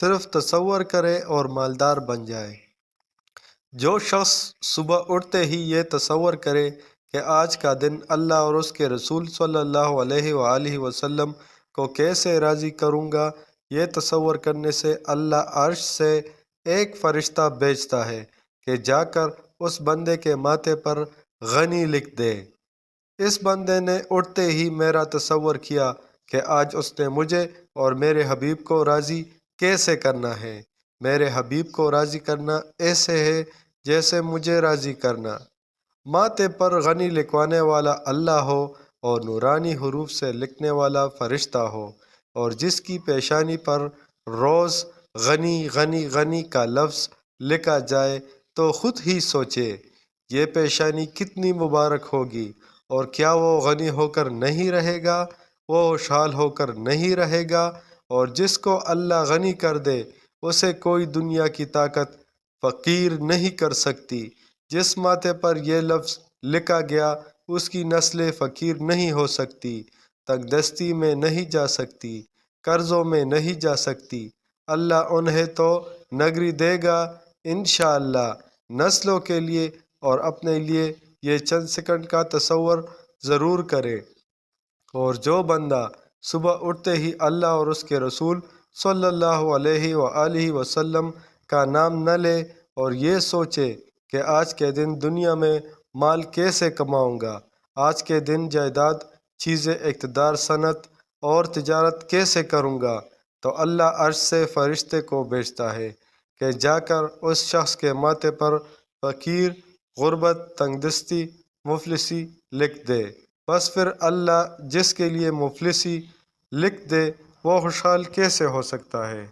صرف تصور کرے اور مالدار بن جائے۔ جو شخص صبح اٹھتے ہی یہ تصور کرے کہ آج کا دن اللہ اور اس کے رسول صلی اللہ علیہ وآلہ وسلم کو کیسے راضی کروں گا، یہ تصور کرنے سے اللہ عرش سے ایک فرشتہ بھیجتا ہے کہ جا کر اس بندے کے ماتھے پر غنی لکھ دے۔ اس بندے نے اٹھتے ہی میرا تصور کیا کہ آج اس نے مجھے اور میرے حبیب کو راضی کیسے کرنا ہے۔ میرے حبیب کو راضی کرنا ایسے ہے جیسے مجھے راضی کرنا۔ ماتھے پر غنی لکھوانے والا اللہ ہو اور نورانی حروف سے لکھنے والا فرشتہ ہو، اور جس کی پیشانی پر روز غنی غنی غنی کا لفظ لکھا جائے تو خود ہی سوچے یہ پیشانی کتنی مبارک ہوگی، اور کیا وہ غنی ہو کر نہیں رہے گا، وہ خوشحال ہو کر نہیں رہے گا۔ اور جس کو اللہ غنی کر دے اسے کوئی دنیا کی طاقت فقیر نہیں کر سکتی۔ جس ماتھے پر یہ لفظ لکھا گیا اس کی نسل فقیر نہیں ہو سکتی، تنگ دستی میں نہیں جا سکتی، قرضوں میں نہیں جا سکتی۔ اللہ انہیں تو نگری دے گا انشاءاللہ۔ نسلوں کے لیے اور اپنے لیے یہ چند سیکنڈ کا تصور ضرور کریں۔ اور جو بندہ صبح اٹھتے ہی اللہ اور اس کے رسول صلی اللہ علیہ وآلہ وسلم کا نام نہ لے اور یہ سوچے کہ آج کے دن دنیا میں مال کیسے کماؤں گا، آج کے دن جائیداد، چیزیں، اقتدار، صنعت اور تجارت کیسے کروں گا، تو اللہ عرش سے فرشتے کو بھیجتا ہے کہ جا کر اس شخص کے ماتھے پر فقیر، غربت، تنگ دستی، مفلسی لکھ دے۔ بس پھر اللہ جس کے لیے مفلسی لکھ دے وہ خوشحال کیسے ہو سکتا ہے؟